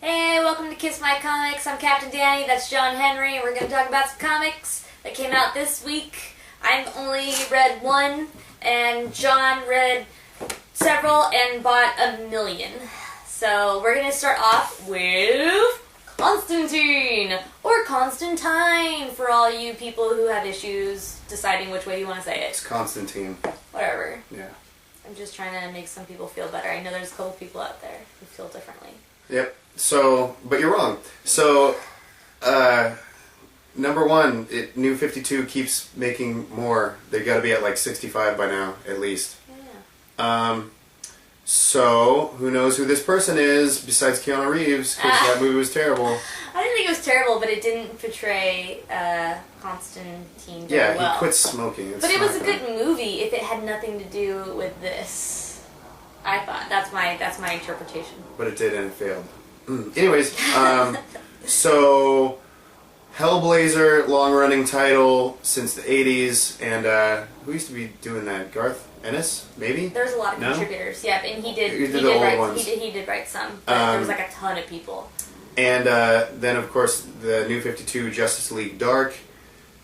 Hey, welcome to Kiss My Comics. I'm Captain Danny, that's John Henry, and we're going to talk about some comics that came out this week. I've only read one, and John read several and bought 1,000,000. So we're going to start off with Constantine, or Constantine, for all you people who have issues deciding which way you want to say it. It's Constantine. Whatever. Yeah. I'm just trying to make some people feel better. I know there's a couple people out there who feel differently. Yep. So, but you're wrong. So, number one, New 52 keeps making more. They got to be at like 65 by now, at least. Yeah. So, who knows who this person is besides Keanu Reeves, because that movie was terrible. I didn't think it was terrible, but it didn't portray Constantine very well. Yeah, he quit smoking. But it was a good movie if it had nothing to do with this. I thought that's my interpretation. But it did, and it failed. Anyways, so Hellblazer, long-running title since the 80s, and who used to be doing that? Garth Ennis, maybe? There's a lot of contributors, yeah, and he did write some, but there was like a ton of people. And then, of course, the New 52 Justice League Dark,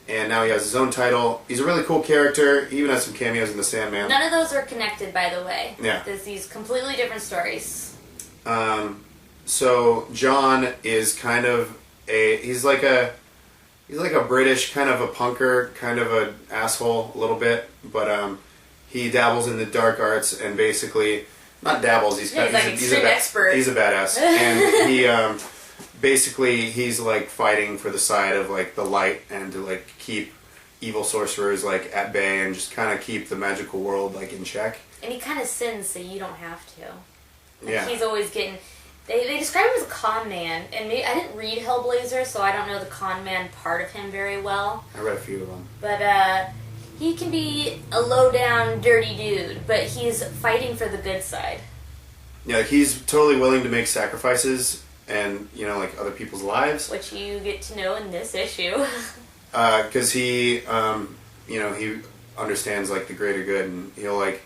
and now he has his own title. He's a really cool character. He even has some cameos in The Sandman. None of those are connected, by the way. Yeah. There's these completely different stories. So John is kind of he's like a British kind of a punker, kind of an asshole a little bit, but he dabbles in the dark arts and basically not dabbles. He's an expert. He's a badass, and he basically he's like fighting for the side of like the light and to like keep evil sorcerers like at bay and just kind of keep the magical world like in check. And he kind of sins so you don't have to. Like, yeah. He's always getting... They describe him as a con man, and maybe, I didn't read Hellblazer, so I don't know the con man part of him very well. I read a few of them. But he can be a low-down, dirty dude, but he's fighting for the good side. Yeah, he's totally willing to make sacrifices and, you know, like other people's lives. Which you get to know in this issue. Because he, you know, he understands like the greater good, and he'll like,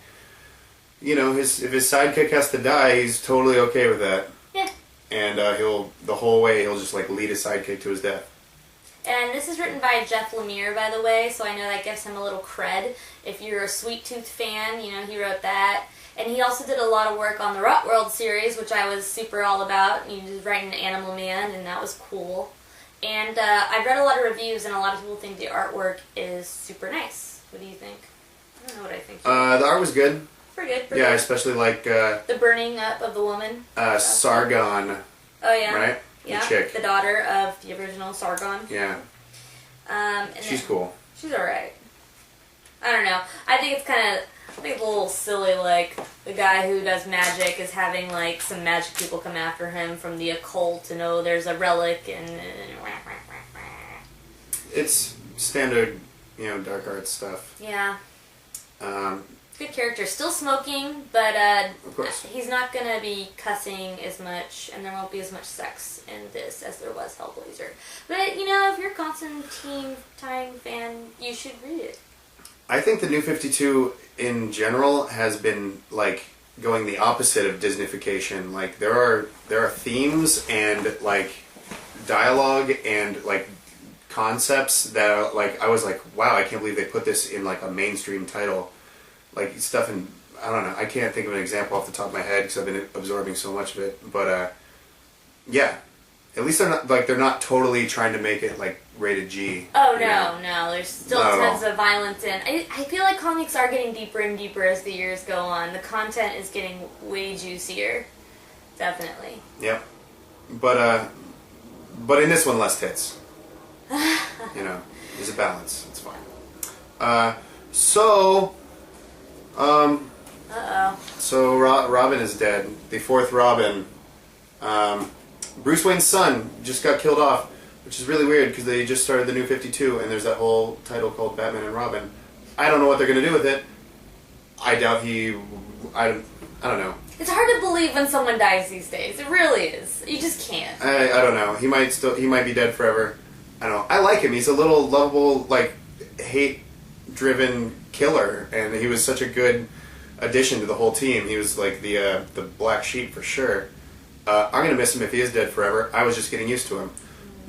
you know, if his sidekick has to die, he's totally okay with that. Yeah. And the whole way he'll just like lead his sidekick to his death. And this is written by Jeff Lemire, by the way, so I know that gives him a little cred. If you're a Sweet Tooth fan, you know, he wrote that. And he also did a lot of work on the Rot World series, which I was super all about. He was writing Animal Man, and that was cool. And I've read a lot of reviews, and a lot of people think the artwork is super nice. What do you think? I don't know what I think. The art was good. Pretty good. Yeah, especially like... the burning up of the woman. Sargon. Oh, yeah. Right? Yeah, the chick. The daughter of the original Sargon. Yeah. And she's cool. She's alright. I don't know. I think it's a little silly, like, the guy who does magic is having, like, some magic people come after him from the occult and, oh, there's a relic and... It's standard, you know, dark arts stuff. Yeah. Good character. Still smoking, but of course. He's not going to be cussing as much, and there won't be as much sex in this as there was Hellblazer. But, you know, if you're a Constantine fan, you should read it. I think the New 52 in general has been like going the opposite of Disneyfication. Like there are themes and like dialogue and like concepts that are, like I was like, wow, I can't believe they put this in like a mainstream title. Like stuff in, I don't know, I can't think of an example off the top of my head because I've been absorbing so much of it. But yeah, at least they're not totally trying to make it like rated G. Oh no, there's still tons of violence in. I feel like comics are getting deeper and deeper as the years go on. The content is getting way juicier, definitely. Yep, but in this one, less tits. You know, there's a balance. It's fine. So Robin is dead. The fourth Robin. Bruce Wayne's son just got killed off, which is really weird because they just started the New 52 and there's that whole title called Batman and Robin. I don't know what they're going to do with it. I doubt I don't know. It's hard to believe when someone dies these days. It really is. You just can't. I don't know. He might be dead forever. I don't know. I like him. He's a little lovable, like, hate-driven killer, and he was such a good addition to the whole team. He was like the black sheep for sure. I'm gonna miss him if he is dead forever. I was just getting used to him,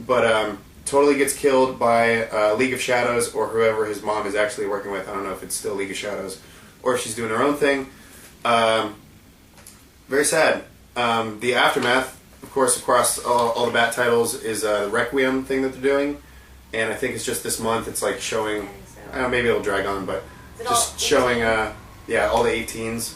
but totally gets killed by League of Shadows or whoever his mom is actually working with. I don't know if it's still League of Shadows or if she's doing her own thing. Very sad. The aftermath, of course, across all the Bat titles is the Requiem thing that they're doing, and I think it's just this month. It's like showing. I don't know, maybe it'll drag on, but just showing. All the 18s,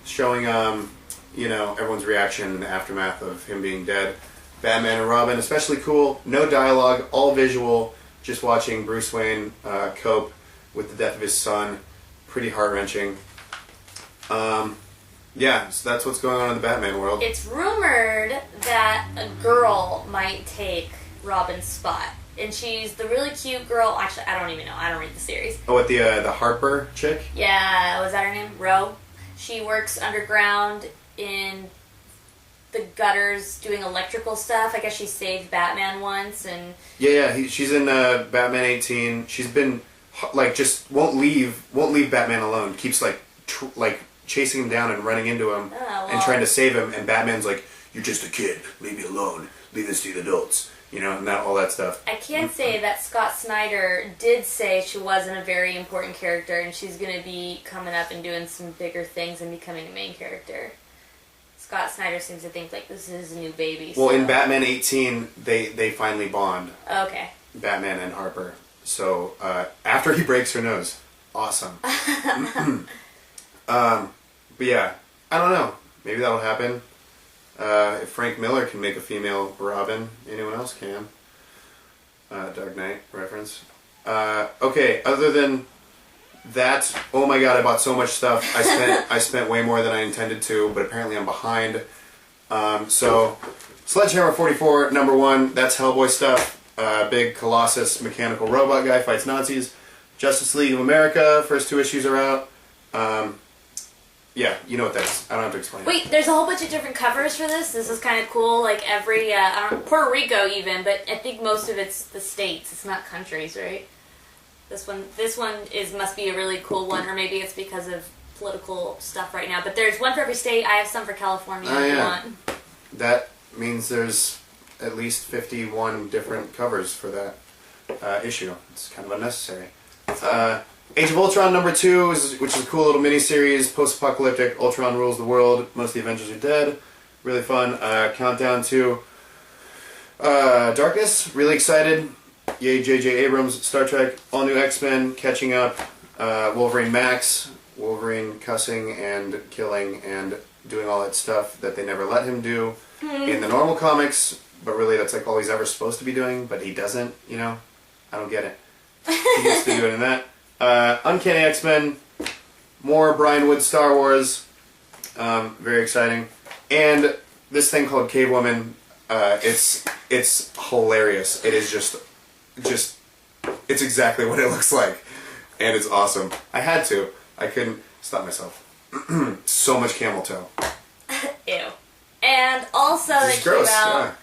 showing everyone's reaction in the aftermath of him being dead. Batman and Robin, especially cool. No dialogue, all visual. Just watching Bruce Wayne cope with the death of his son. Pretty heart-wrenching. So that's what's going on in the Batman world. It's rumored that a girl might take Robin's spot. And she's the really cute girl. Actually, I don't even know. I don't read the series. Oh, what, the Harper chick? Yeah, was that her name? Ro. She works underground in the gutters doing electrical stuff. I guess she saved Batman once, and she's in Batman 18. She's been just won't leave Batman alone. Keeps chasing him down and running into him and trying to save him. And Batman's like, "You're just a kid. Leave me alone. Leave this to the adults." And all that stuff. I can say that Scott Snyder did say she wasn't a very important character, and she's going to be coming up and doing some bigger things and becoming a main character. Scott Snyder seems to think this is a new baby. Well, in Batman 18, they finally bond. Okay. Batman and Harper. So after he breaks her nose, awesome. But yeah, I don't know. Maybe that'll happen. If Frank Miller can make a female Robin, anyone else can. Dark Knight reference. Okay, other than that, oh my god, I bought so much stuff. I spent way more than I intended to, but apparently I'm behind. So, Sledgehammer 44, #1, that's Hellboy stuff. Big Colossus mechanical robot guy fights Nazis. Justice League of America, first 2 issues are out. Yeah, you know what that is. I don't have to explain it. Wait, there's a whole bunch of different covers for this. This is kind of cool. Every, Puerto Rico even, but I think most of it's the states. It's not countries, right? This one must be a really cool one, or maybe it's because of political stuff right now. But there's one for every state. I have some for California if you want. That means there's at least 51 different covers for that issue. It's kind of unnecessary. Age of Ultron #2, which is a cool little mini-series, post-apocalyptic, Ultron rules the world, most of the Avengers are dead. Really fun. Countdown to Darkness, really excited. Yay, J.J. Abrams, Star Trek, all new X-Men, catching up. Wolverine Max, Wolverine cussing and killing and doing all that stuff that they never let him do in the normal comics, but really that's all he's ever supposed to be doing, but he doesn't, I don't get it. He gets to do it in that. Uncanny X-Men, more Brian Wood Star Wars, very exciting, and this thing called Cave Woman, it's hilarious. It is just it's exactly what it looks like, and it's awesome. I couldn't stop myself. So much camel toe. Ew. And also they came out,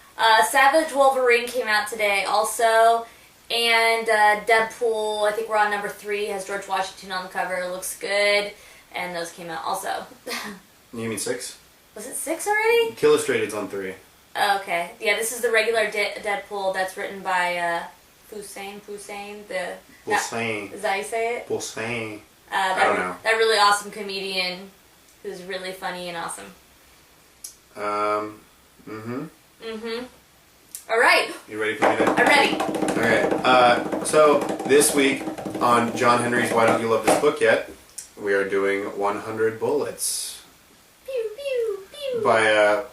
Savage Wolverine came out today also. And Deadpool, I think we're on #3, has George Washington on the cover. It looks good. And those came out also. You mean 6? Was it 6 already? Illustrated's on 3. Oh, okay. Yeah, this is the regular Deadpool that's written by Hussein. Hussein. Is that how you say it? Hussein. I don't know. That really awesome comedian who's really funny and awesome. All right. You ready for me to? I'm ready. Okay. So this week on John Henry's Why Don't You Love This Book Yet, we are doing 100 Bullets. Pew, pew, pew.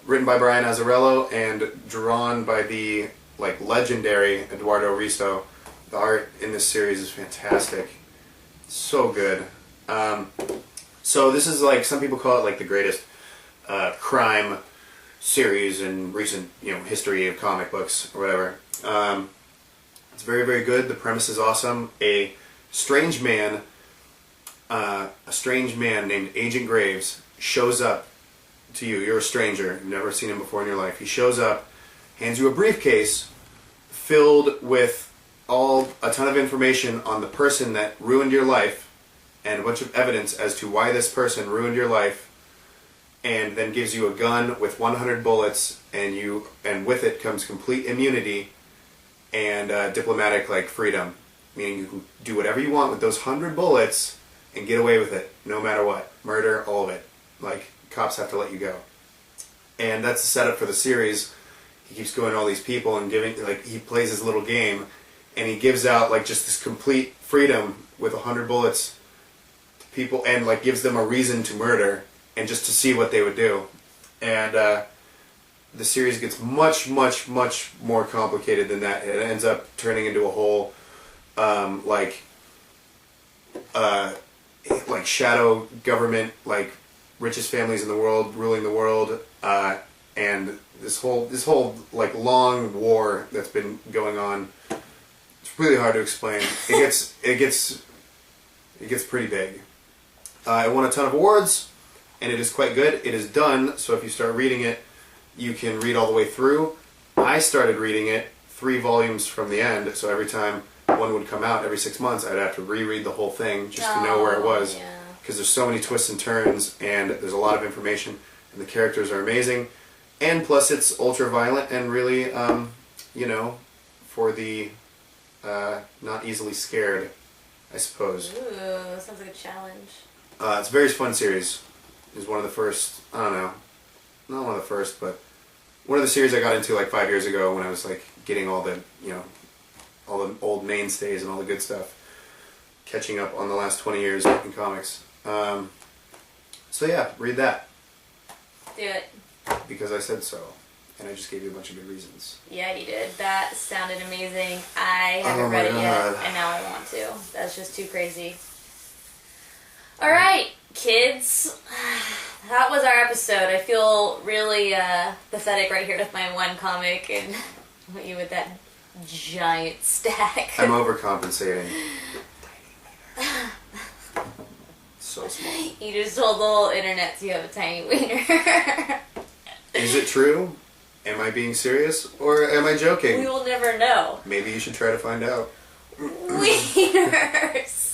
Written by Brian Azzarello and drawn by the legendary Eduardo Risso. The art in this series is fantastic. So good. So this is some people call it the greatest crime series in recent history of comic books or whatever. It's very, very good. The premise is awesome. A strange man named Agent Graves shows up to you. You're a stranger. You've never seen him before in your life. He shows up, hands you a briefcase filled with a ton of information on the person that ruined your life and a bunch of evidence as to why this person ruined your life. and then gives you a gun with 100 bullets, and with it comes complete immunity and diplomatic like freedom, meaning you can do whatever you want with those 100 bullets and get away with it, no matter what. Murder, all of it. Like, cops have to let you go. And that's the setup for the series. He keeps going to all these people and he plays his little game, and he gives out like just this complete freedom with 100 bullets to people, and like gives them a reason to murder and just to see what they would do. And the series gets much, much, much more complicated than that. It ends up turning into a whole like shadow government, like richest families in the world ruling the world, and this whole like long war that's been going on. It's really hard to explain. It gets pretty big. It won a ton of awards, and it is quite good. It is done, so if you start reading it, you can read all the way through. I started reading it 3 volumes from the end, so every time one would come out every 6 months, I'd have to reread the whole thing just to know where it was. Because there's so many twists and turns, and there's a lot of information, and the characters are amazing. And plus it's ultra violent and really, for the not easily scared, I suppose. Ooh, sounds like a challenge. It's a very fun series. It was one of the first, I don't know, not one of the first, but one of the series I got into like 5 years ago when I was like getting all the old mainstays and all the good stuff, catching up on the last 20 years in comics. So yeah, read that. Do it. Because I said so. And I just gave you a bunch of good reasons. Yeah, you did. That sounded amazing. I haven't read it yet, and now I want to. That's just too crazy. Alright, kids. That was our episode. I feel really pathetic right here with my one comic and you with that giant stack. I'm overcompensating. So small. You just told the whole internet you have a tiny wiener. Is it true? Am I being serious? Or am I joking? We will never know. Maybe you should try to find out. Wieners!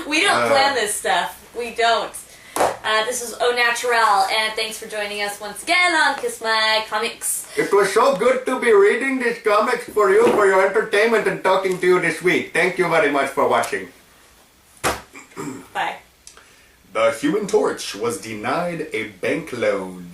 We don't plan this stuff. We don't. This is Au Natural, and thanks for joining us once again on Kiss My Comics. It was so good to be reading these comics for you, for your entertainment, and talking to you this week. Thank you very much for watching. Bye. The Human Torch was denied a bank loan.